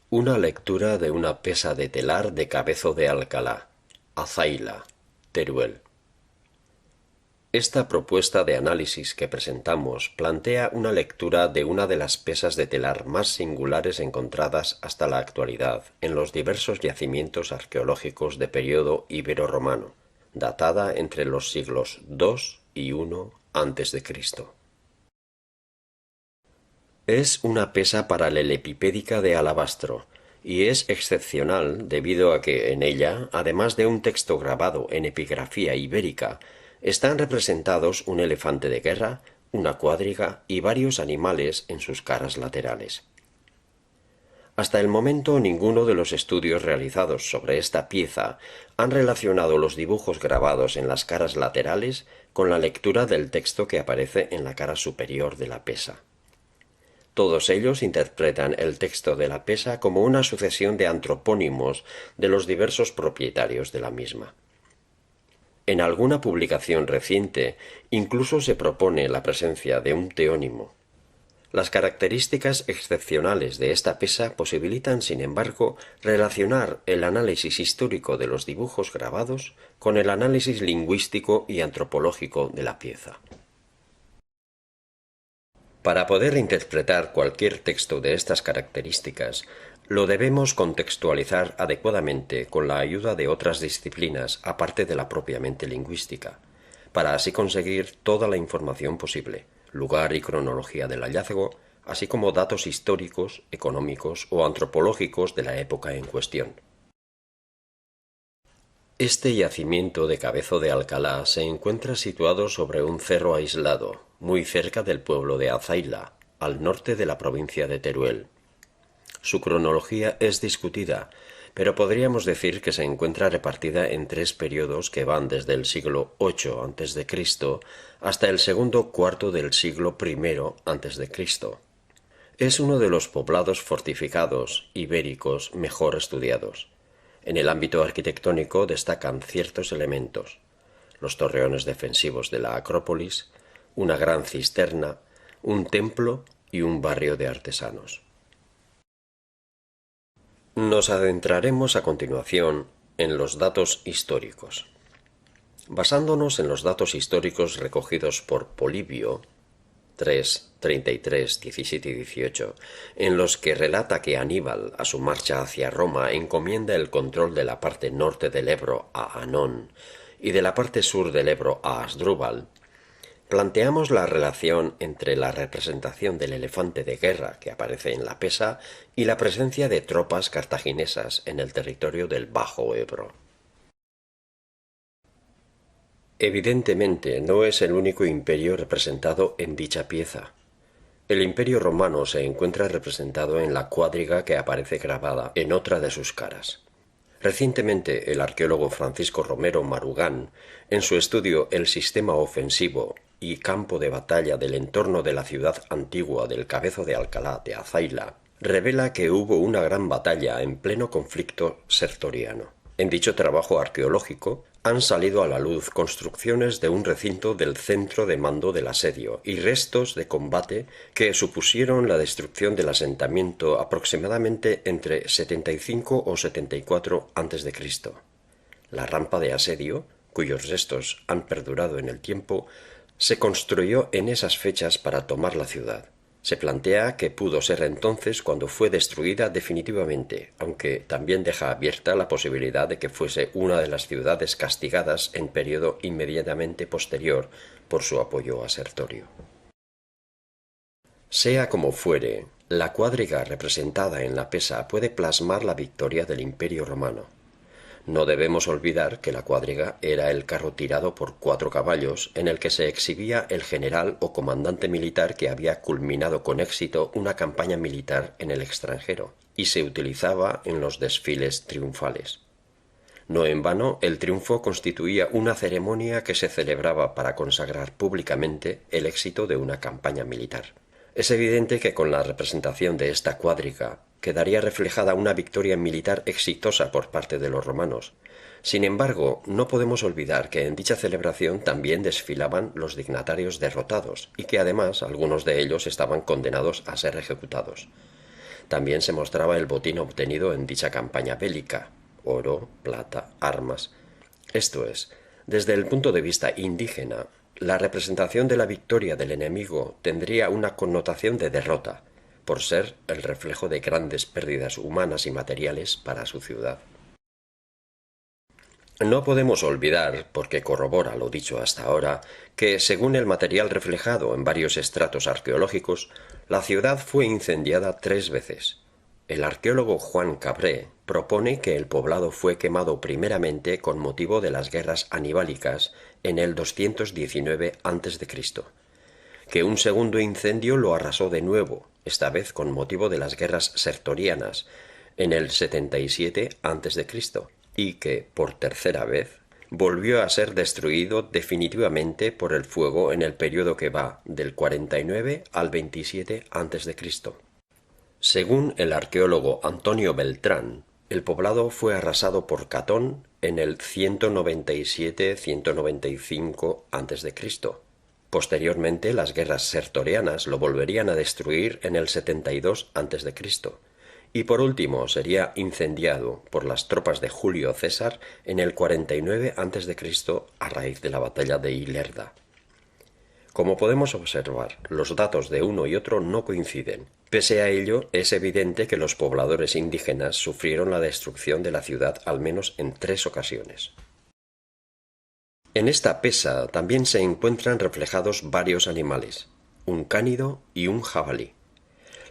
Una lectura de una pesa de telar de Cabezo de Alcalá, Azayla, Teruel. Esta propuesta de análisis que presentamos plantea una lectura de una de las pesas de telar más singulares encontradas hasta la actualidad en los diversos yacimientos arqueológicos de período ibero-romano, datada entre los siglos II y I a.C. Es una pesa paralelepipédica de alabastro, y es excepcional debido a que en ella, además de un texto grabado en epigrafía ibérica, están representados un elefante de guerra, una cuadriga y varios animales en sus caras laterales. Hasta el momento ninguno de los estudios realizados sobre esta pieza han relacionado los dibujos grabados en las caras laterales con la lectura del texto que aparece en la cara superior de la pesa. Todos ellos interpretan el texto de la pesa como una sucesión de antropónimos de los diversos propietarios de la misma. En alguna publicación reciente incluso se propone la presencia de un teónimo. Las características excepcionales de esta pesa posibilitan, sin embargo, relacionar el análisis histórico de los dibujos grabados con el análisis lingüístico y antropológico de la pieza. Para poder interpretar cualquier texto de estas características, lo debemos contextualizar adecuadamente con la ayuda de otras disciplinas aparte de la propiamente lingüística, para así conseguir toda la información posible, lugar y cronología del hallazgo, así como datos históricos, económicos o antropológicos de la época en cuestión. Este yacimiento de Cabezo de Alcalá se encuentra situado sobre un cerro aislado, muy cerca del pueblo de Azayla, al norte de la provincia de Teruel. Su cronología es discutida, pero podríamos decir que se encuentra repartida en tres periodos que van desde el siglo VIII a.C. hasta el segundo cuarto del siglo I a.C. Es uno de los poblados fortificados ibéricos mejor estudiados. En el ámbito arquitectónico destacan ciertos elementos: los torreones defensivos de la Acrópolis, una gran cisterna, un templo y un barrio de artesanos. Nos adentraremos a continuación en los datos históricos. Basándonos en los datos históricos recogidos por Polibio, 3, 33, 17 y 18, en los que relata que Aníbal, a su marcha hacia Roma, encomienda el control de la parte norte del Ebro a Anón y de la parte sur del Ebro a Asdrúbal, planteamos la relación entre la representación del elefante de guerra que aparece en la pesa y la presencia de tropas cartaginesas en el territorio del Bajo Ebro. Evidentemente no es el único imperio representado en dicha pieza. El imperio romano se encuentra representado en la cuadriga que aparece grabada en otra de sus caras. Recientemente el arqueólogo Francisco Romero Marugán, en su estudio El sistema ofensivo y campo de batalla del entorno de la ciudad antigua del Cabezo de Alcalá de Azayla, revela que hubo una gran batalla en pleno conflicto sertoriano. En dicho trabajo arqueológico han salido a la luz construcciones de un recinto del centro de mando del asedio y restos de combate que supusieron la destrucción del asentamiento aproximadamente entre 75 o 74 a.C. La rampa de asedio, cuyos restos han perdurado en el tiempo, se construyó en esas fechas para tomar la ciudad. Se plantea que pudo ser entonces cuando fue destruida definitivamente, aunque también deja abierta la posibilidad de que fuese una de las ciudades castigadas en periodo inmediatamente posterior por su apoyo a Sertorio. Sea como fuere, la cuadriga representada en la pesa puede plasmar la victoria del Imperio Romano. No debemos olvidar que la cuadriga era el carro tirado por 4 caballos en el que se exhibía el general o comandante militar que había culminado con éxito una campaña militar en el extranjero, y se utilizaba en los desfiles triunfales. No en vano, el triunfo constituía una ceremonia que se celebraba para consagrar públicamente el éxito de una campaña militar. Es evidente que con la representación de esta cuadriga quedaría reflejada una victoria militar exitosa por parte de los romanos. Sin embargo, no podemos olvidar que en dicha celebración también desfilaban los dignatarios derrotados y que además algunos de ellos estaban condenados a ser ejecutados. También se mostraba el botín obtenido en dicha campaña bélica: oro, plata, armas. Esto es, desde el punto de vista indígena, la representación de la victoria del enemigo tendría una connotación de derrota, por ser el reflejo de grandes pérdidas humanas y materiales para su ciudad. No podemos olvidar, porque corrobora lo dicho hasta ahora, que, según el material reflejado en varios estratos arqueológicos, la ciudad fue incendiada 3 veces. El arqueólogo Juan Cabré propone que el poblado fue quemado primeramente con motivo de las guerras anibálicas en el 219 a.C., que un segundo incendio lo arrasó de nuevo, esta vez con motivo de las guerras sertorianas, en el 77 a.C., y que, por tercera vez, volvió a ser destruido definitivamente por el fuego en el período que va del 49 al 27 a.C. Según el arqueólogo Antonio Beltrán, el poblado fue arrasado por Catón en el 197-195 a.C. Posteriormente, las guerras sertorianas lo volverían a destruir en el 72 a.C., y por último sería incendiado por las tropas de Julio César en el 49 a.C. a raíz de la batalla de Ilerda. Como podemos observar, los datos de uno y otro no coinciden. Pese a ello, es evidente que los pobladores indígenas sufrieron la destrucción de la ciudad al menos en 3 ocasiones. En esta pesa también se encuentran reflejados varios animales, un cánido y un jabalí.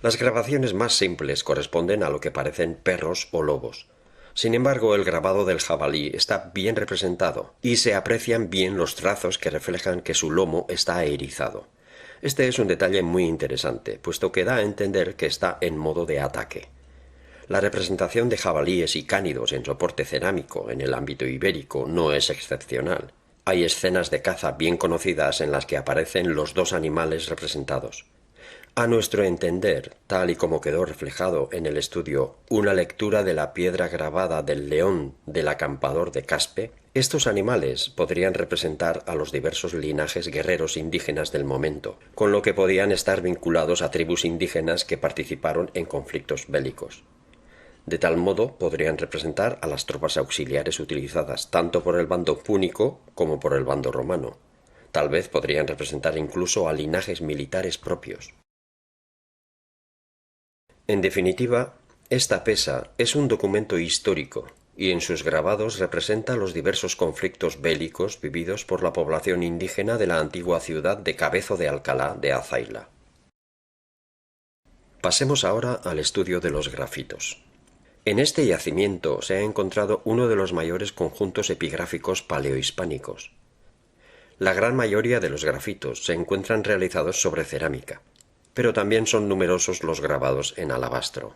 Las grabaciones más simples corresponden a lo que parecen perros o lobos. Sin embargo, el grabado del jabalí está bien representado y se aprecian bien los trazos que reflejan que su lomo está erizado. Este es un detalle muy interesante, puesto que da a entender que está en modo de ataque. La representación de jabalíes y cánidos en soporte cerámico en el ámbito ibérico no es excepcional. Hay escenas de caza bien conocidas en las que aparecen los dos animales representados. A nuestro entender, tal y como quedó reflejado en el estudio Una lectura de la piedra grabada del león del acampador de Caspe, estos animales podrían representar a los diversos linajes guerreros indígenas del momento, con lo que podían estar vinculados a tribus indígenas que participaron en conflictos bélicos. De tal modo, podrían representar a las tropas auxiliares utilizadas tanto por el bando púnico como por el bando romano. Tal vez podrían representar incluso a linajes militares propios. En definitiva, esta pesa es un documento histórico y en sus grabados representa los diversos conflictos bélicos vividos por la población indígena de la antigua ciudad de Cabezo de Alcalá de Azaila. Pasemos ahora al estudio de los grafitos. En este yacimiento se ha encontrado uno de los mayores conjuntos epigráficos paleohispánicos. La gran mayoría de los grafitos se encuentran realizados sobre cerámica, pero también son numerosos los grabados en alabastro.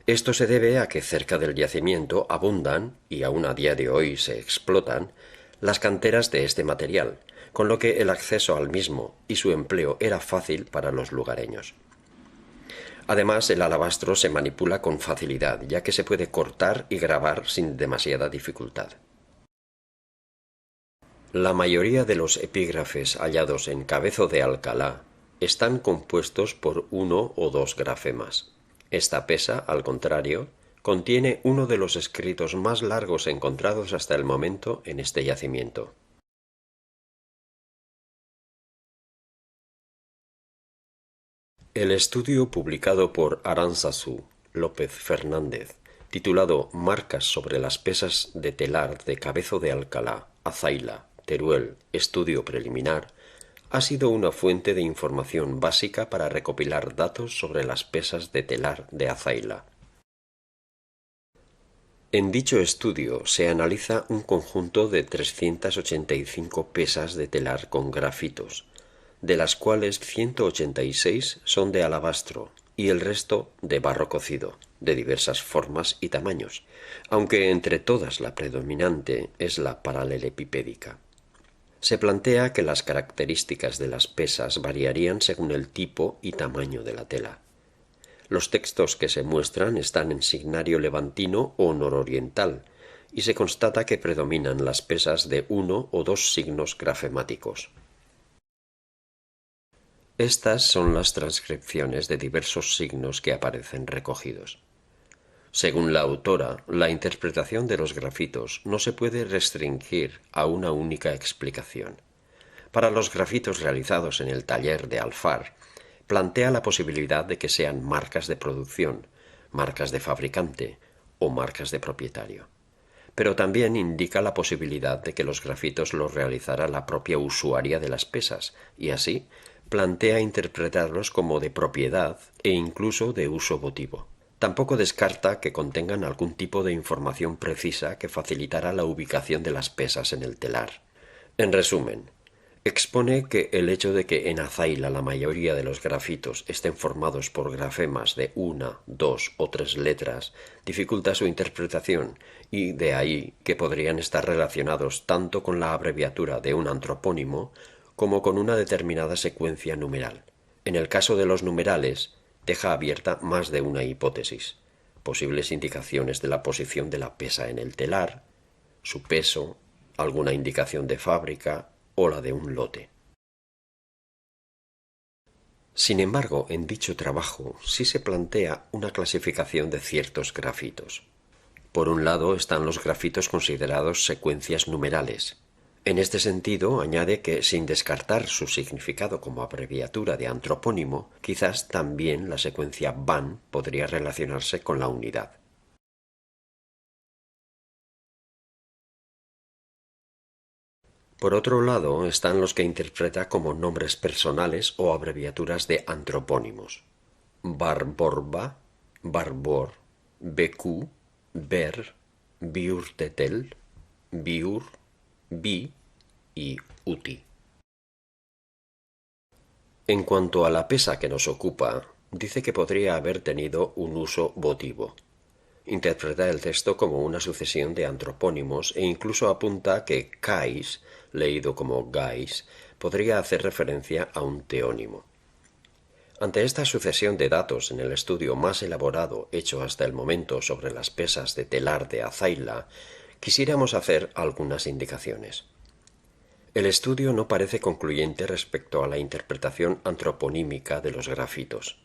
Esto se debe a que cerca del yacimiento abundan, y aún a día de hoy se explotan, las canteras de este material, con lo que el acceso al mismo y su empleo era fácil para los lugareños. Además, el alabastro se manipula con facilidad, ya que se puede cortar y grabar sin demasiada dificultad. La mayoría de los epígrafes hallados en Cabezo de Alcalá están compuestos por 1 o 2 grafemas. Esta pesa, al contrario, contiene uno de los escritos más largos encontrados hasta el momento en este yacimiento. El estudio publicado por Aránzazu López Fernández, titulado Marcas sobre las pesas de telar de Cabezo de Alcalá, Azaila, Teruel, estudio preliminar, ha sido una fuente de información básica para recopilar datos sobre las pesas de telar de Azaila. En dicho estudio se analiza un conjunto de 385 pesas de telar con grafitos, de las cuales 186 son de alabastro y el resto de barro cocido, de diversas formas y tamaños, aunque entre todas la predominante es la paralelepipédica. Se plantea que las características de las pesas variarían según el tipo y tamaño de la tela. Los textos que se muestran están en signario levantino o nororiental, y se constata que predominan las pesas de 1 o 2 signos grafemáticos. Estas son las transcripciones de diversos signos que aparecen recogidos. Según la autora, la interpretación de los grafitos no se puede restringir a una única explicación. Para los grafitos realizados en el taller de Alfar, plantea la posibilidad de que sean marcas de producción, marcas de fabricante o marcas de propietario. Pero también indica la posibilidad de que los grafitos los realizara la propia usuaria de las pesas, y así plantea interpretarlos como de propiedad e incluso de uso votivo. Tampoco descarta que contengan algún tipo de información precisa que facilitara la ubicación de las pesas en el telar. En resumen, expone que el hecho de que en Azaila la mayoría de los grafitos estén formados por grafemas de 1, 2 o 3 letras dificulta su interpretación, y de ahí que podrían estar relacionados tanto con la abreviatura de un antropónimo como con una determinada secuencia numeral. En el caso de los numerales, deja abierta más de una hipótesis, posibles indicaciones de la posición de la pesa en el telar, su peso, alguna indicación de fábrica o la de un lote. Sin embargo, en dicho trabajo sí se plantea una clasificación de ciertos grafitos. Por un lado están los grafitos considerados secuencias numerales. En este sentido, añade que, sin descartar su significado como abreviatura de antropónimo, quizás también la secuencia van podría relacionarse con la unidad. Por otro lado, están los que interpreta como nombres personales o abreviaturas de antropónimos. Barborba, Barbor, Beku, Ber, Biurtetel, Biur, Bi y Uti. En cuanto a la pesa que nos ocupa, dice que podría haber tenido un uso votivo. Interpreta el texto como una sucesión de antropónimos e incluso apunta que Kais, leído como Gais, podría hacer referencia a un teónimo. Ante esta sucesión de datos en el estudio más elaborado hecho hasta el momento sobre las pesas de telar de Azaila, quisiéramos hacer algunas indicaciones. El estudio no parece concluyente respecto a la interpretación antroponímica de los grafitos.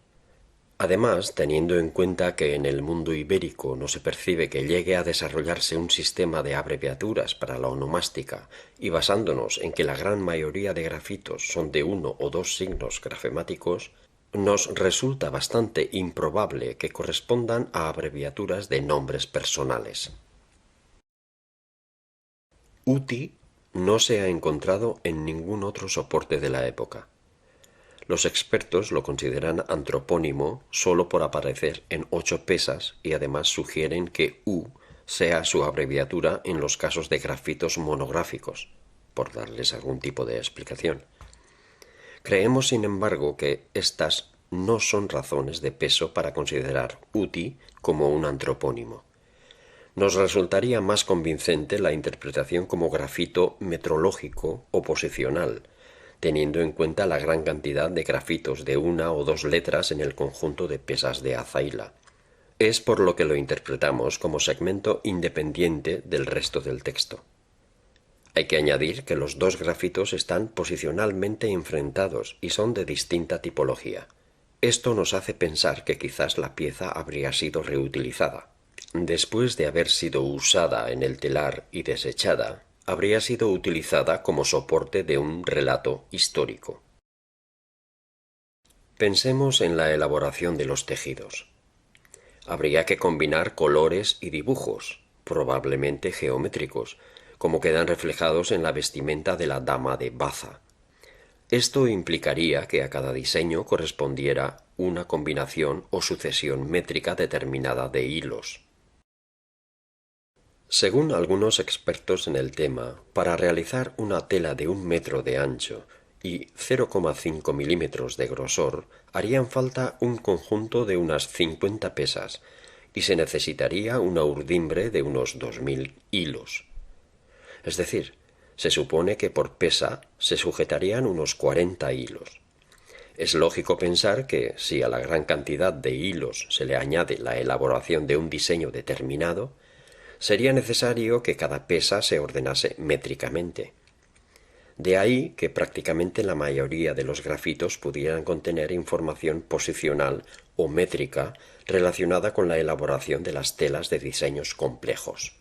Además, teniendo en cuenta que en el mundo ibérico no se percibe que llegue a desarrollarse un sistema de abreviaturas para la onomástica, y basándonos en que la gran mayoría de grafitos son de 1 o 2 signos grafemáticos, nos resulta bastante improbable que correspondan a abreviaturas de nombres personales. Uti no se ha encontrado en ningún otro soporte de la época. Los expertos lo consideran antropónimo solo por aparecer en 8 pesas y además sugieren que U sea su abreviatura en los casos de grafitos monográficos, por darles algún tipo de explicación. Creemos, sin embargo, que estas no son razones de peso para considerar Uti como un antropónimo. Nos resultaría más convincente la interpretación como grafito metrológico o posicional, teniendo en cuenta la gran cantidad de grafitos de 1 o 2 letras en el conjunto de pesas de Azaila. Es por lo que lo interpretamos como segmento independiente del resto del texto. Hay que añadir que los dos grafitos están posicionalmente enfrentados y son de distinta tipología. Esto nos hace pensar que quizás la pieza habría sido reutilizada. Después de haber sido usada en el telar y desechada, habría sido utilizada como soporte de un relato histórico. Pensemos en la elaboración de los tejidos. Habría que combinar colores y dibujos, probablemente geométricos, como quedan reflejados en la vestimenta de la dama de Baza. Esto implicaría que a cada diseño correspondiera una combinación o sucesión métrica determinada de hilos. Según algunos expertos en el tema, para realizar una tela de 1 metro de ancho y 0,5 milímetros de grosor, harían falta un conjunto de unas 50 pesas, y se necesitaría una urdimbre de unos 2000 hilos. Es decir, se supone que por pesa se sujetarían unos 40 hilos. Es lógico pensar que, si a la gran cantidad de hilos se le añade la elaboración de un diseño determinado, sería necesario que cada pesa se ordenase métricamente. De ahí que prácticamente la mayoría de los grafitos pudieran contener información posicional o métrica relacionada con la elaboración de las telas de diseños complejos.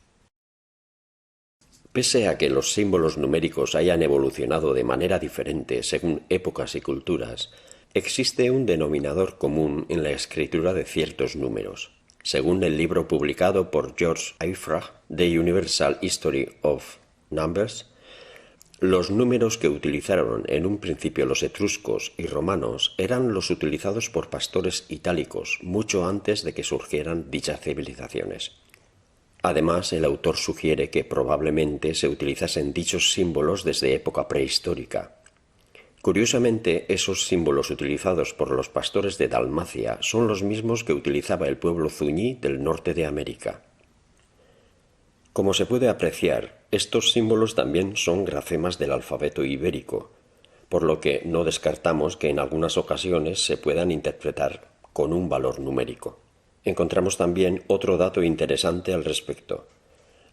Pese a que los símbolos numéricos hayan evolucionado de manera diferente según épocas y culturas, existe un denominador común en la escritura de ciertos números. Según el libro publicado por George Eifrach, The Universal History of Numbers, los números que utilizaron en un principio los etruscos y romanos eran los utilizados por pastores itálicos mucho antes de que surgieran dichas civilizaciones. Además, el autor sugiere que probablemente se utilizasen dichos símbolos desde época prehistórica. Curiosamente, esos símbolos utilizados por los pastores de Dalmacia son los mismos que utilizaba el pueblo zuñí del norte de América. Como se puede apreciar, estos símbolos también son grafemas del alfabeto ibérico, por lo que no descartamos que en algunas ocasiones se puedan interpretar con un valor numérico. Encontramos también otro dato interesante al respecto.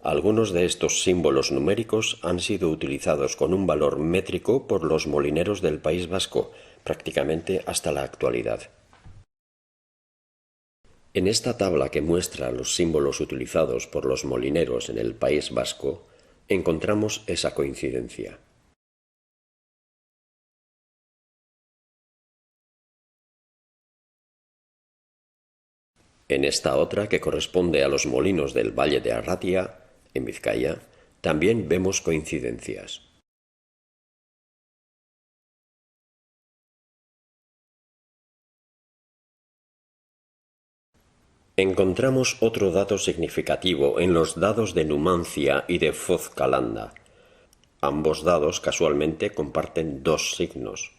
Algunos de estos símbolos numéricos han sido utilizados con un valor métrico por los molineros del País Vasco, prácticamente hasta la actualidad. En esta tabla que muestra los símbolos utilizados por los molineros en el País Vasco, encontramos esa coincidencia. En esta otra, que corresponde a los molinos del Valle de Arratia, en Vizcaya, también vemos coincidencias. Encontramos otro dato significativo en los dados de Numancia y de Fozcalanda. Ambos dados casualmente comparten dos signos.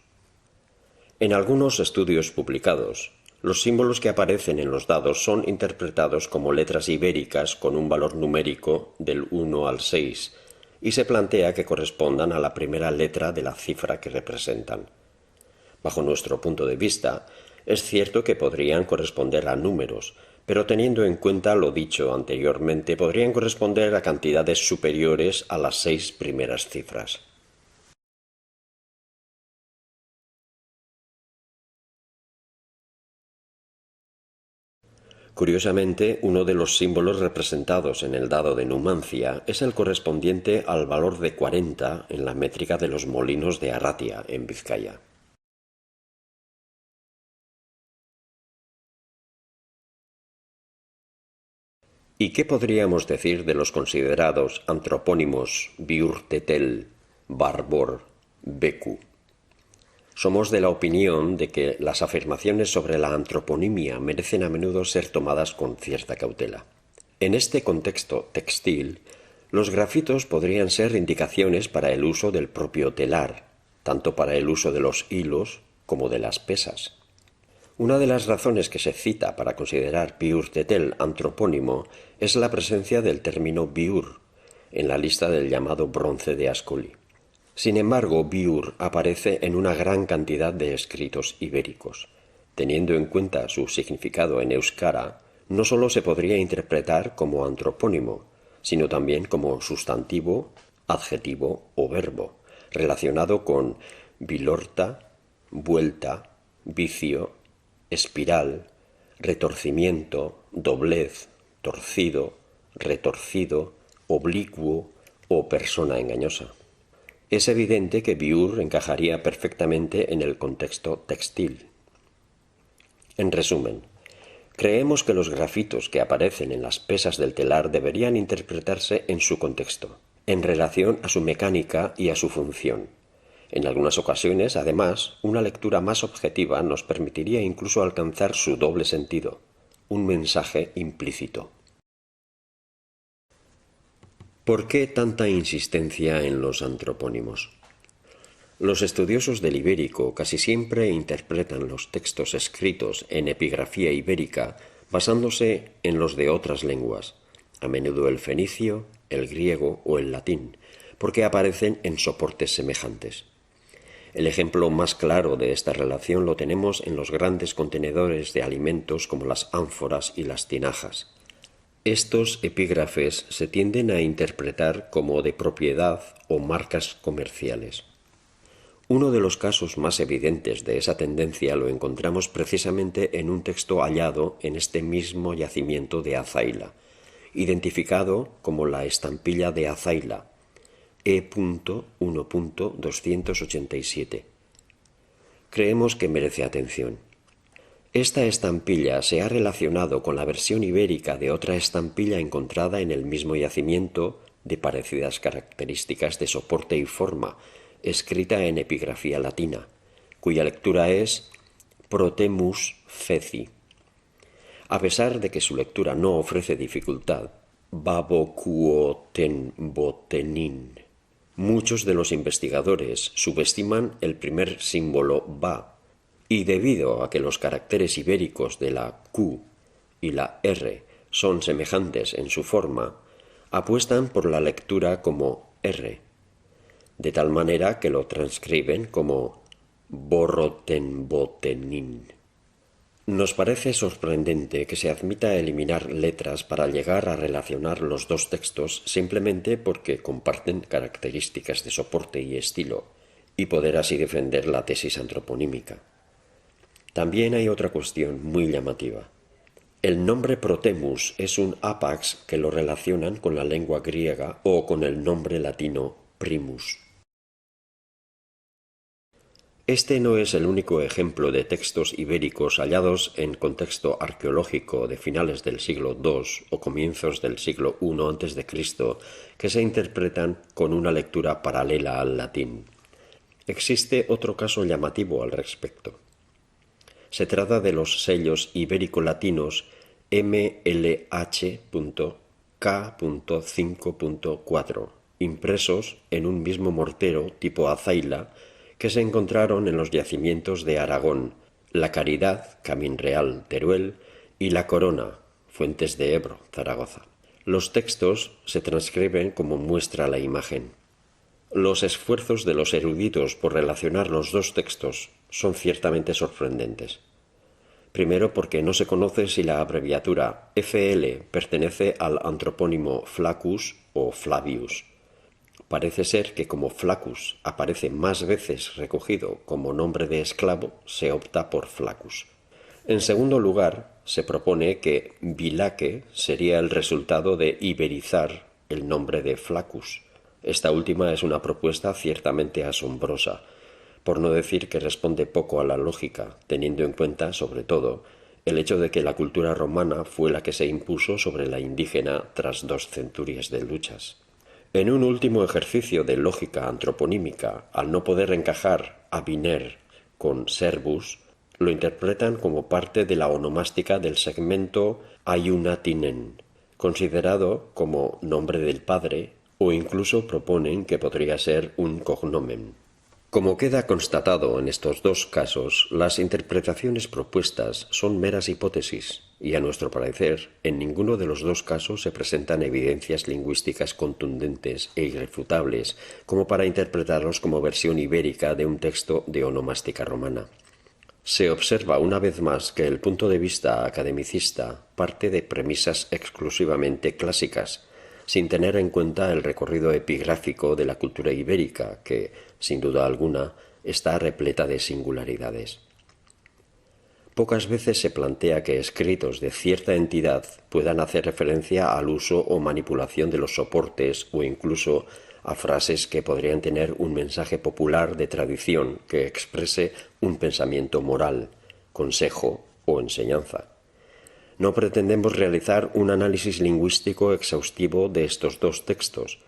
En algunos estudios publicados, los símbolos que aparecen en los dados son interpretados como letras ibéricas con un valor numérico del 1 al 6 y se plantea que correspondan a la primera letra de la cifra que representan. Bajo nuestro punto de vista, es cierto que podrían corresponder a números, pero teniendo en cuenta lo dicho anteriormente, podrían corresponder a cantidades superiores a las 6 primeras cifras. Curiosamente, uno de los símbolos representados en el dado de Numancia es el correspondiente al valor de 40 en la métrica de los molinos de Arratia, en Vizcaya. ¿Y qué podríamos decir de los considerados antropónimos Biurtetel, Barbor, Beku? Somos de la opinión de que las afirmaciones sobre la antroponimia merecen a menudo ser tomadas con cierta cautela. En este contexto textil, los grafitos podrían ser indicaciones para el uso del propio telar, tanto para el uso de los hilos como de las pesas. Una de las razones que se cita para considerar Biurtetel antropónimo es la presencia del término biur en la lista del llamado bronce de Ascoli. Sin embargo, biur aparece en una gran cantidad de escritos ibéricos. Teniendo en cuenta su significado en euskara, no sólo se podría interpretar como antropónimo, sino también como sustantivo, adjetivo o verbo, relacionado con vilorta, vuelta, vicio, espiral, retorcimiento, doblez, torcido, retorcido, oblicuo o persona engañosa. Es evidente que biur encajaría perfectamente en el contexto textil. En resumen, creemos que los grafitos que aparecen en las pesas del telar deberían interpretarse en su contexto, en relación a su mecánica y a su función. En algunas ocasiones, además, una lectura más objetiva nos permitiría incluso alcanzar su doble sentido, un mensaje implícito. ¿Por qué tanta insistencia en los antropónimos? Los estudiosos del ibérico casi siempre interpretan los textos escritos en epigrafía ibérica basándose en los de otras lenguas, a menudo el fenicio, el griego o el latín, porque aparecen en soportes semejantes. El ejemplo más claro de esta relación lo tenemos en los grandes contenedores de alimentos como las ánforas y las tinajas. Estos epígrafes se tienden a interpretar como de propiedad o marcas comerciales. Uno de los casos más evidentes de esa tendencia lo encontramos precisamente en un texto hallado en este mismo yacimiento de Azaila, identificado como la estampilla de Azaila, E.1.287. Creemos que merece atención. Esta estampilla se ha relacionado con la versión ibérica de otra estampilla encontrada en el mismo yacimiento de parecidas características de soporte y forma, escrita en epigrafía latina, cuya lectura es Protemus feci. A pesar de que su lectura no ofrece dificultad, babocuotenbotenin. Muchos de los investigadores subestiman el primer símbolo ba, y debido a que los caracteres ibéricos de la Q y la R son semejantes en su forma, apuestan por la lectura como R, de tal manera que lo transcriben como borrotenbotenin. Nos parece sorprendente que se admita eliminar letras para llegar a relacionar los dos textos simplemente porque comparten características de soporte y estilo, y poder así defender la tesis antroponímica. También hay otra cuestión muy llamativa. El nombre Protemus es un apax que lo relacionan con la lengua griega o con el nombre latino primus. Este no es el único ejemplo de textos ibéricos hallados en contexto arqueológico de finales del siglo II o comienzos del siglo I a.C. que se interpretan con una lectura paralela al latín. Existe otro caso llamativo al respecto. Se trata de los sellos ibérico-latinos MLH.K.5.4, impresos en un mismo mortero tipo Azaila, que se encontraron en los yacimientos de Aragón, La Caridad, Camín Real, Teruel, y La Corona, Fuentes de Ebro, Zaragoza. Los textos se transcriben como muestra la imagen. Los esfuerzos de los eruditos por relacionar los dos textos son ciertamente sorprendentes. Primero porque no se conoce si la abreviatura FL pertenece al antropónimo Flaccus o Flavius. Parece ser que como Flaccus aparece más veces recogido como nombre de esclavo, se opta por Flaccus. En segundo lugar, se propone que Bilaque sería el resultado de iberizar el nombre de Flaccus. Esta última es una propuesta ciertamente asombrosa, por no decir que responde poco a la lógica, teniendo en cuenta, sobre todo, el hecho de que la cultura romana fue la que se impuso sobre la indígena tras 2 centurias de luchas. En un último ejercicio de lógica antroponímica, al no poder encajar Abiner con Servus, lo interpretan como parte de la onomástica del segmento Ayunatinen, considerado como nombre del padre, o incluso proponen que podría ser un cognomen. Como queda constatado en estos dos casos, las interpretaciones propuestas son meras hipótesis y, a nuestro parecer, en ninguno de los dos casos se presentan evidencias lingüísticas contundentes e irrefutables como para interpretarlos como versión ibérica de un texto de onomástica romana. Se observa una vez más que el punto de vista academicista parte de premisas exclusivamente clásicas, sin tener en cuenta el recorrido epigráfico de la cultura ibérica, que, sin duda alguna, está repleta de singularidades. Pocas veces se plantea que escritos de cierta entidad puedan hacer referencia al uso o manipulación de los soportes o incluso a frases que podrían tener un mensaje popular de tradición que exprese un pensamiento moral, consejo o enseñanza. No pretendemos realizar un análisis lingüístico exhaustivo de estos dos textos,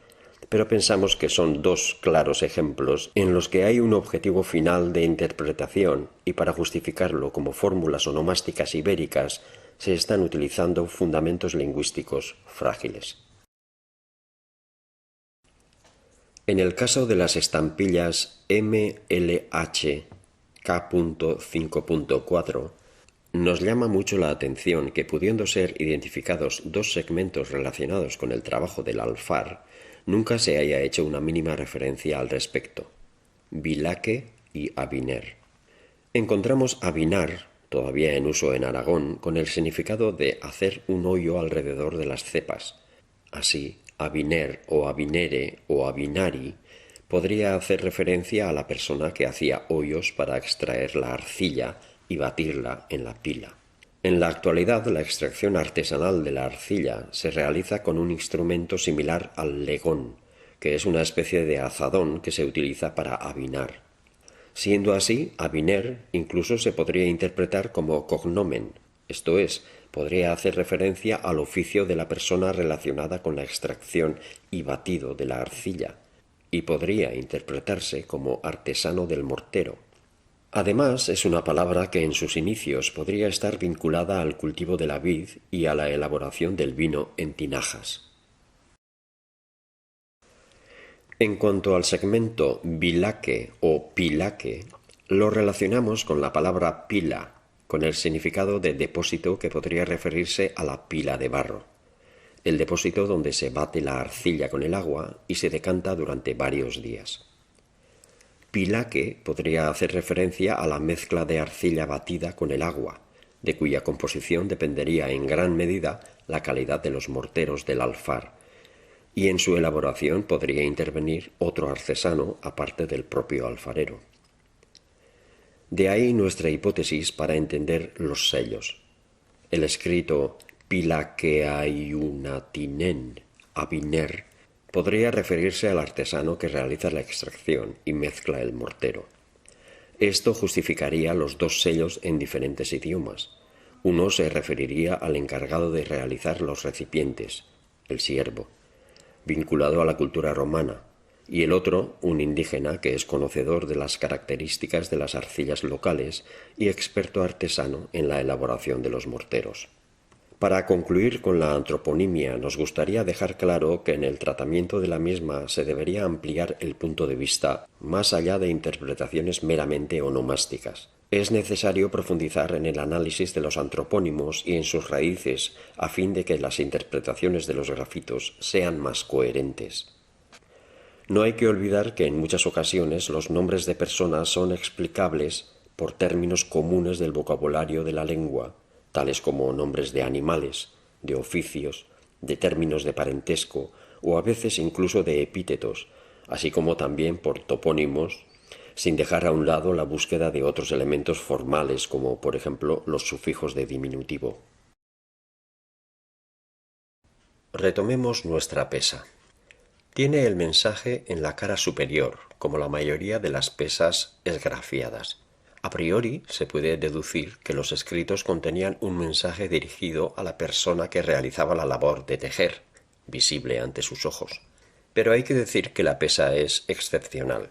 pero pensamos que son dos claros ejemplos en los que hay un objetivo final de interpretación y para justificarlo como fórmulas onomásticas ibéricas se están utilizando fundamentos lingüísticos frágiles. En el caso de las estampillas MLH K.5.4, nos llama mucho la atención que, pudiendo ser identificados dos segmentos relacionados con el trabajo del alfar, nunca se haya hecho una mínima referencia al respecto. Bilaque y Abiner. Encontramos Abinar, todavía en uso en Aragón, con el significado de hacer un hoyo alrededor de las cepas. Así, Abiner o Abinere o Abinari podría hacer referencia a la persona que hacía hoyos para extraer la arcilla y batirla en la pila. En la actualidad, la extracción artesanal de la arcilla se realiza con un instrumento similar al legón, que es una especie de azadón que se utiliza para avinar. Siendo así, aviner incluso se podría interpretar como cognomen, esto es, podría hacer referencia al oficio de la persona relacionada con la extracción y batido de la arcilla, y podría interpretarse como artesano del mortero. Además, es una palabra que en sus inicios podría estar vinculada al cultivo de la vid y a la elaboración del vino en tinajas. En cuanto al segmento bilaque o pilaque, lo relacionamos con la palabra pila, con el significado de depósito que podría referirse a la pila de barro, el depósito donde se bate la arcilla con el agua y se decanta durante varios días. Pilaque podría hacer referencia a la mezcla de arcilla batida con el agua, de cuya composición dependería en gran medida la calidad de los morteros del alfar, y en su elaboración podría intervenir otro artesano aparte del propio alfarero. De ahí nuestra hipótesis para entender los sellos. El escrito pilaqueaiunatinen aviner podría referirse al artesano que realiza la extracción y mezcla el mortero. Esto justificaría los dos sellos en diferentes idiomas. Uno se referiría al encargado de realizar los recipientes, el siervo, vinculado a la cultura romana, y el otro, un indígena que es conocedor de las características de las arcillas locales y experto artesano en la elaboración de los morteros. Para concluir con la antroponimia, nos gustaría dejar claro que en el tratamiento de la misma se debería ampliar el punto de vista más allá de interpretaciones meramente onomásticas. Es necesario profundizar en el análisis de los antropónimos y en sus raíces a fin de que las interpretaciones de los grafitos sean más coherentes. No hay que olvidar que en muchas ocasiones los nombres de personas son explicables por términos comunes del vocabulario de la lengua, tales como nombres de animales, de oficios, de términos de parentesco o a veces incluso de epítetos, así como también por topónimos, sin dejar a un lado la búsqueda de otros elementos formales como, por ejemplo, los sufijos de diminutivo. Retomemos nuestra pesa. Tiene el mensaje en la cara superior, como la mayoría de las pesas esgrafiadas. A priori se puede deducir que los escritos contenían un mensaje dirigido a la persona que realizaba la labor de tejer, visible ante sus ojos. Pero hay que decir que la pesa es excepcional,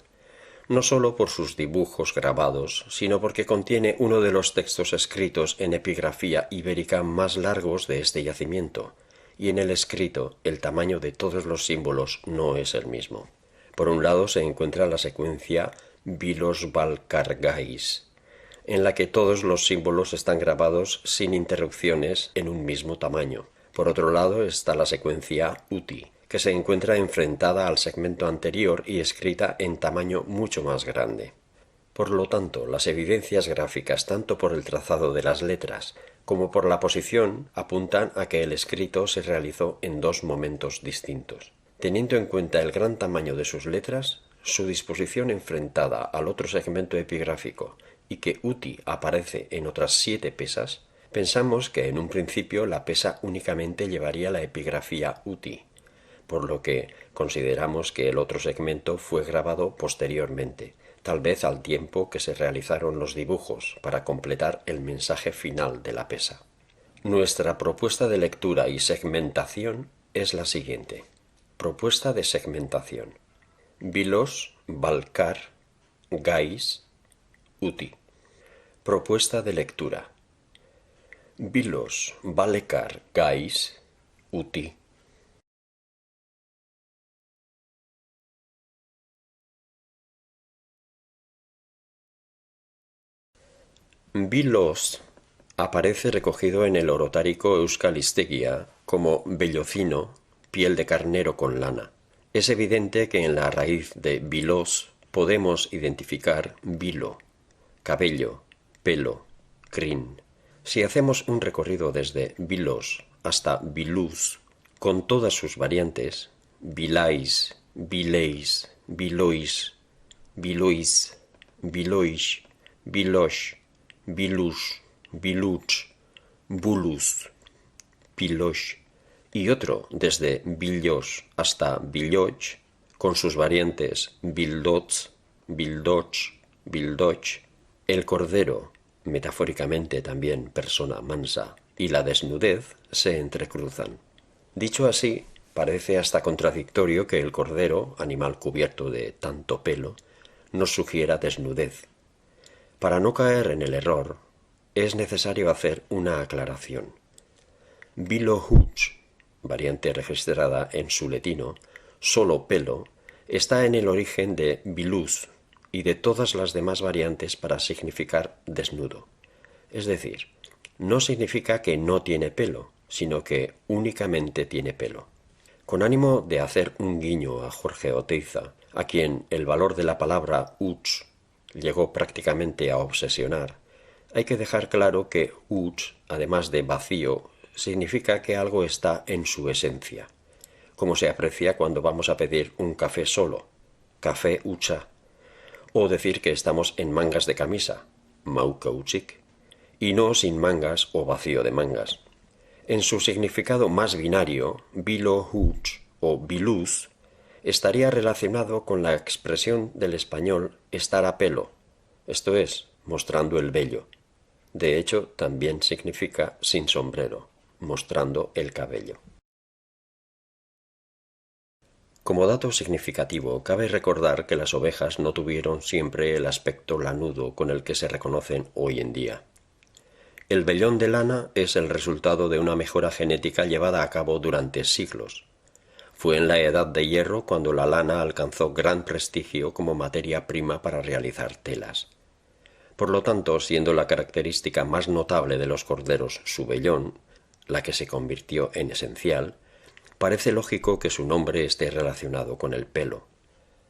no sólo por sus dibujos grabados, sino porque contiene uno de los textos escritos en epigrafía ibérica más largos de este yacimiento, y en el escrito el tamaño de todos los símbolos no es el mismo. Por un lado se encuentra la secuencia Vilos Valcargais, en la que todos los símbolos están grabados sin interrupciones en un mismo tamaño. Por otro lado está la secuencia Uti, que se encuentra enfrentada al segmento anterior y escrita en tamaño mucho más grande. Por lo tanto, las evidencias gráficas, tanto por el trazado de las letras como por la posición, apuntan a que el escrito se realizó en dos momentos distintos. Teniendo en cuenta el gran tamaño de sus letras, su disposición enfrentada al otro segmento epigráfico y que Uti aparece en otras 7 pesas, pensamos que en un principio la pesa únicamente llevaría la epigrafía Uti, por lo que consideramos que el otro segmento fue grabado posteriormente, tal vez al tiempo que se realizaron los dibujos para completar el mensaje final de la pesa. Nuestra propuesta de lectura y segmentación es la siguiente. Propuesta de segmentación. Vilos, Valcar, Gais, Uti. Propuesta de lectura. Vilos, Valcar, Gais, Uti. Vilos aparece recogido en el orotárico Euskal Hiztegia como vellocino, piel de carnero con lana. Es evidente que en la raíz de vilos podemos identificar vilo, cabello, pelo, crin. Si hacemos un recorrido desde vilos hasta viluz, con todas sus variantes, vilais, vileis, bilois, bilois, biloish, bilosh, bilus, biluch, bulus, pilosh, y otro desde billos hasta billoch, con sus variantes bildots, bildoch, bildoch, el cordero, metafóricamente también persona mansa, y la desnudez se entrecruzan. Dicho así, parece hasta contradictorio que el cordero, animal cubierto de tanto pelo, nos sugiera desnudez. Para no caer en el error, es necesario hacer una aclaración. Bilohuch, variante registrada en su letino, solo pelo, está en el origen de biluz y de todas las demás variantes para significar desnudo. Es decir, no significa que no tiene pelo, sino que únicamente tiene pelo. Con ánimo de hacer un guiño a Jorge Oteiza, a quien el valor de la palabra uch llegó prácticamente a obsesionar, hay que dejar claro que uch, además de vacío, significa que algo está en su esencia, como se aprecia cuando vamos a pedir un café solo, café ucha, o decir que estamos en mangas de camisa, maukauchik, y no sin mangas o vacío de mangas. En su significado más binario, bilohuch o biluz estaría relacionado con la expresión del español estar a pelo, esto es, mostrando el vello. De hecho, también significa sin sombrero, mostrando el cabello. Como dato significativo, cabe recordar que las ovejas no tuvieron siempre el aspecto lanudo con el que se reconocen hoy en día. El vellón de lana es el resultado de una mejora genética llevada a cabo durante siglos. Fue en la Edad de Hierro cuando la lana alcanzó gran prestigio como materia prima para realizar telas. Por lo tanto, siendo la característica más notable de los corderos su vellón, la que se convirtió en esencial, parece lógico que su nombre esté relacionado con el pelo.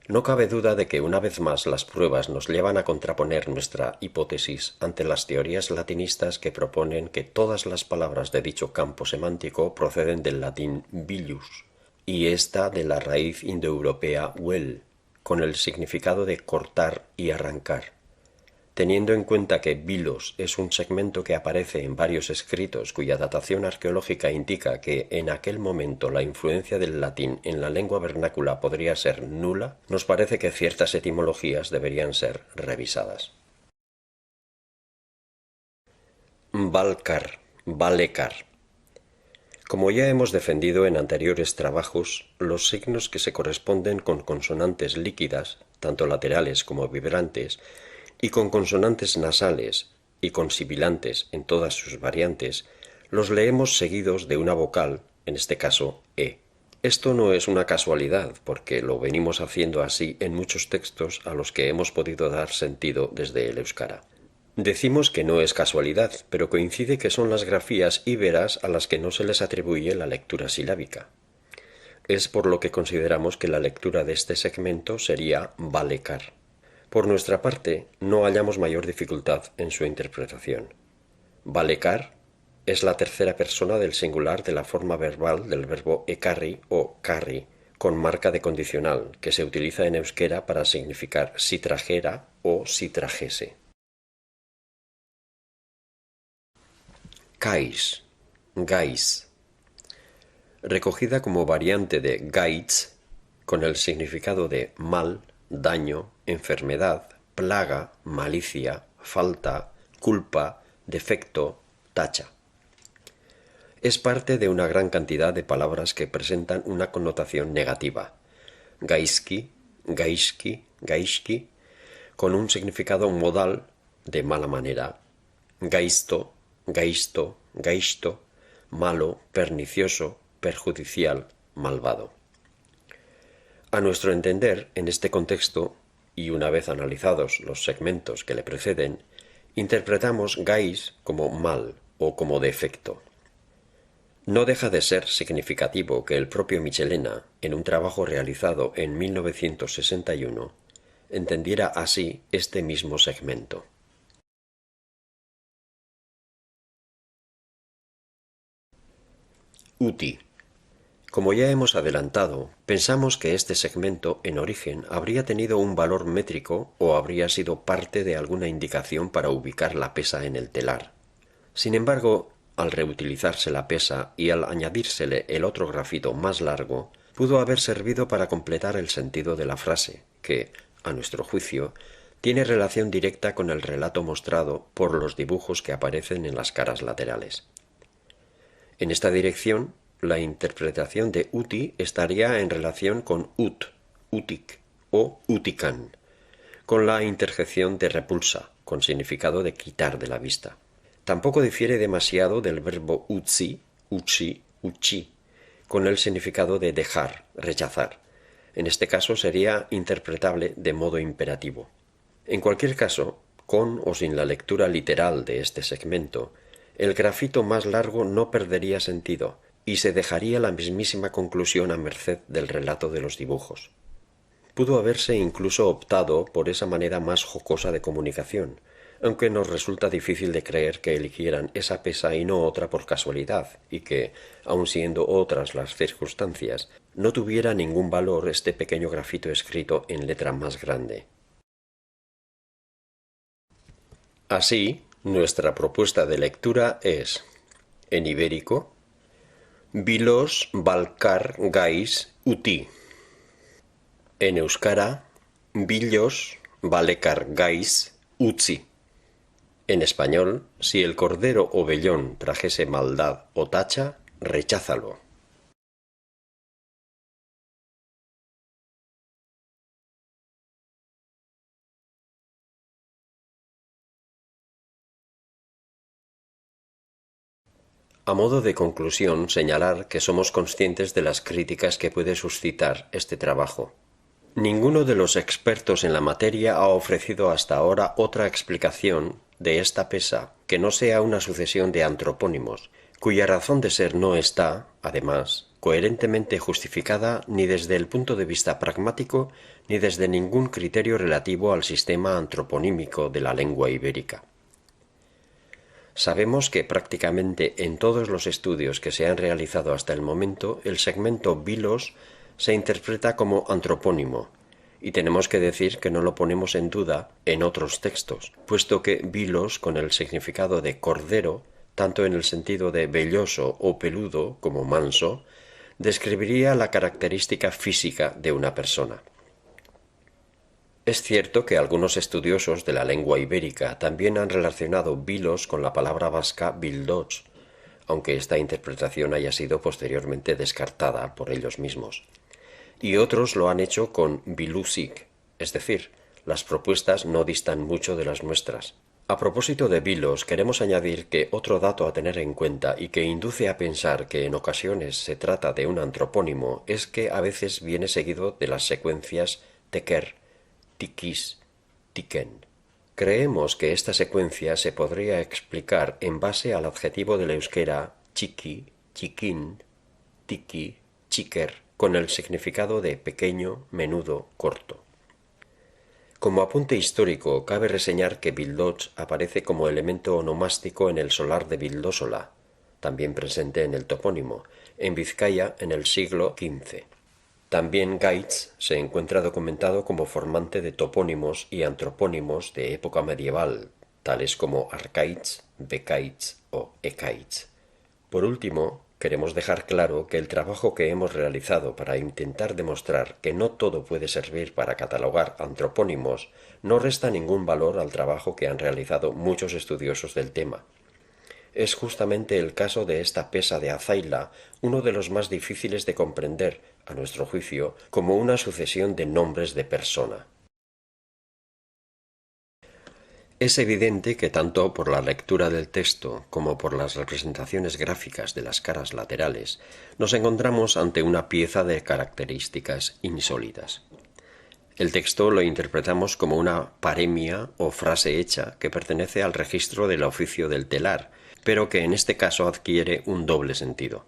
No cabe duda de que una vez más las pruebas nos llevan a contraponer nuestra hipótesis ante las teorías latinistas que proponen que todas las palabras de dicho campo semántico proceden del latín villus, y ésta de la raíz indoeuropea vel, con el significado de cortar y arrancar. Teniendo en cuenta que vilos es un segmento que aparece en varios escritos cuya datación arqueológica indica que en aquel momento la influencia del latín en la lengua vernácula podría ser nula, nos parece que ciertas etimologías deberían ser revisadas. Valcar, valecar. Como ya hemos defendido en anteriores trabajos, los signos que se corresponden con consonantes líquidas, tanto laterales como vibrantes, y con consonantes nasales y con sibilantes en todas sus variantes, los leemos seguidos de una vocal, en este caso e. Esto no es una casualidad, porque lo venimos haciendo así en muchos textos a los que hemos podido dar sentido desde el euskara. Decimos que no es casualidad, pero coincide que son las grafías íberas a las que no se les atribuye la lectura silábica. Es por lo que consideramos que la lectura de este segmento sería valecar. Por nuestra parte, no hallamos mayor dificultad en su interpretación. Valecar es la tercera persona del singular de la forma verbal del verbo ecarri o carri, con marca de condicional, que se utiliza en euskera para significar si trajera o si trajese. Kais, gais. Recogida como variante de gaitz, con el significado de mal, daño, enfermedad, plaga, malicia, falta, culpa, defecto, tacha. Es parte de una gran cantidad de palabras que presentan una connotación negativa. Gaiski, gaishki, gaishki, con un significado modal de mala manera. Gaisto, gaisto, gaisto, malo, pernicioso, perjudicial, malvado. A nuestro entender, en este contexto, y una vez analizados los segmentos que le preceden, interpretamos gais como mal o como defecto. No deja de ser significativo que el propio Michelena, en un trabajo realizado en 1961, entendiera así este mismo segmento. Uti. Como ya hemos adelantado, pensamos que este segmento en origen habría tenido un valor métrico o habría sido parte de alguna indicación para ubicar la pesa en el telar. Sin embargo, al reutilizarse la pesa y al añadírsele el otro grafito más largo, pudo haber servido para completar el sentido de la frase, que, a nuestro juicio, tiene relación directa con el relato mostrado por los dibujos que aparecen en las caras laterales. En esta dirección, la interpretación de uti estaría en relación con ut, utic o utican, con la interjección de repulsa, con significado de quitar de la vista. Tampoco difiere demasiado del verbo utsi, uchi, uchi, con el significado de dejar, rechazar. En este caso sería interpretable de modo imperativo. En cualquier caso, con o sin la lectura literal de este segmento, el grafito más largo no perdería sentido y se dejaría la mismísima conclusión a merced del relato de los dibujos. Pudo haberse incluso optado por esa manera más jocosa de comunicación, aunque nos resulta difícil de creer que eligieran esa pesa y no otra por casualidad, y que, aun siendo otras las circunstancias, no tuviera ningún valor este pequeño grafito escrito en letra más grande. Así, nuestra propuesta de lectura es, en ibérico, Bilos balkar gais uti. En euskara, Billos balekar gais utzi. En español, si el cordero o vellón trajese maldad o tacha, recházalo. A modo de conclusión, señalar que somos conscientes de las críticas que puede suscitar este trabajo. Ninguno de los expertos en la materia ha ofrecido hasta ahora otra explicación de esta pesa que no sea una sucesión de antropónimos, cuya razón de ser no está, además, coherentemente justificada ni desde el punto de vista pragmático ni desde ningún criterio relativo al sistema antroponímico de la lengua ibérica. Sabemos que prácticamente en todos los estudios que se han realizado hasta el momento, el segmento bilos se interpreta como antropónimo, y tenemos que decir que no lo ponemos en duda en otros textos, puesto que bilos, con el significado de cordero, tanto en el sentido de velloso o peludo como manso, describiría la característica física de una persona. Es cierto que algunos estudiosos de la lengua ibérica también han relacionado bilos con la palabra vasca bildoch, aunque esta interpretación haya sido posteriormente descartada por ellos mismos. Y otros lo han hecho con bilusic, es decir, las propuestas no distan mucho de las nuestras. A propósito de bilos, queremos añadir que otro dato a tener en cuenta y que induce a pensar que en ocasiones se trata de un antropónimo es que a veces viene seguido de las secuencias teker, tikis, tiken. Creemos que esta secuencia se podría explicar en base al adjetivo del euskera txiki, txikin, tiki, txiker, con el significado de pequeño, menudo, corto. Como apunte histórico, cabe reseñar que Bildoch aparece como elemento onomástico en el solar de Vildósola, también presente en el topónimo, en Vizcaya en el siglo XV. También Gaitz se encuentra documentado como formante de topónimos y antropónimos de época medieval, tales como Arcaitz, Becaitz o Ecaitz. Por último, queremos dejar claro que el trabajo que hemos realizado para intentar demostrar que no todo puede servir para catalogar antropónimos no resta ningún valor al trabajo que han realizado muchos estudiosos del tema. Es justamente el caso de esta pesa de Azaila, uno de los más difíciles de comprender, a nuestro juicio, como una sucesión de nombres de persona. Es evidente que tanto por la lectura del texto como por las representaciones gráficas de las caras laterales nos encontramos ante una pieza de características insólitas. El texto lo interpretamos como una paremia o frase hecha que pertenece al registro del oficio del telar, pero que en este caso adquiere un doble sentido.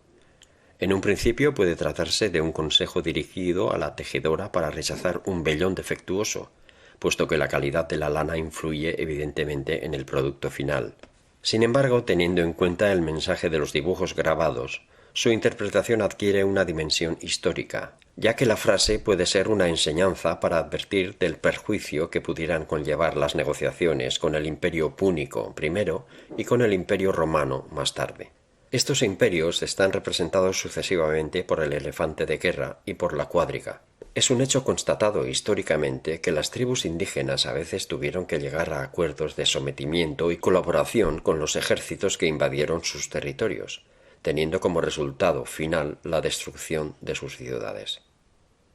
En un principio puede tratarse de un consejo dirigido a la tejedora para rechazar un vellón defectuoso, puesto que la calidad de la lana influye evidentemente en el producto final. Sin embargo, teniendo en cuenta el mensaje de los dibujos grabados, su interpretación adquiere una dimensión histórica, ya que la frase puede ser una enseñanza para advertir del perjuicio que pudieran conllevar las negociaciones con el Imperio Púnico primero y con el Imperio Romano más tarde. Estos imperios están representados sucesivamente por el elefante de guerra y por la cuadriga. Es un hecho constatado históricamente que las tribus indígenas a veces tuvieron que llegar a acuerdos de sometimiento y colaboración con los ejércitos que invadieron sus territorios, teniendo como resultado final la destrucción de sus ciudades.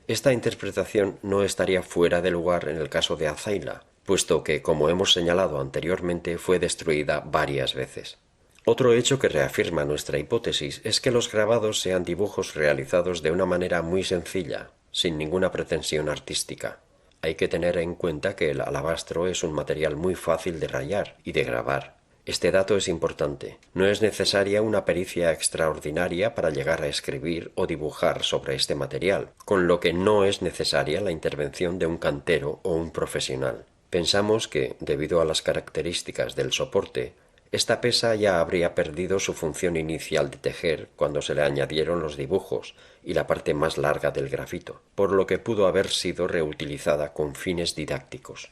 Esta interpretación no estaría fuera de lugar en el caso de Azayla, puesto que, como hemos señalado anteriormente, fue destruida varias veces. Otro hecho que reafirma nuestra hipótesis es que los grabados sean dibujos realizados de una manera muy sencilla, sin ninguna pretensión artística. Hay que tener en cuenta que el alabastro es un material muy fácil de rayar y de grabar. Este dato es importante. No es necesaria una pericia extraordinaria para llegar a escribir o dibujar sobre este material, con lo que no es necesaria la intervención de un cantero o un profesional. Pensamos que, debido a las características del soporte, esta pesa ya habría perdido su función inicial de tejer cuando se le añadieron los dibujos y la parte más larga del grafito, por lo que pudo haber sido reutilizada con fines didácticos.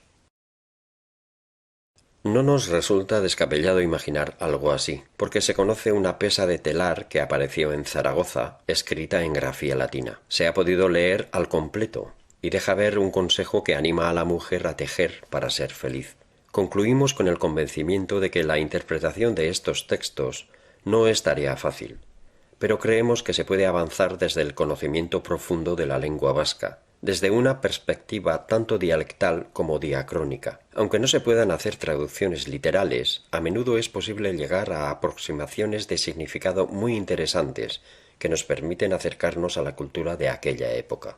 No nos resulta descabellado imaginar algo así, porque se conoce una pesa de telar que apareció en Zaragoza, escrita en grafía latina. Se ha podido leer al completo y deja ver un consejo que anima a la mujer a tejer para ser feliz. Concluimos con el convencimiento de que la interpretación de estos textos no es tarea fácil, pero creemos que se puede avanzar desde el conocimiento profundo de la lengua vasca, desde una perspectiva tanto dialectal como diacrónica. Aunque no se puedan hacer traducciones literales, a menudo es posible llegar a aproximaciones de significado muy interesantes que nos permiten acercarnos a la cultura de aquella época.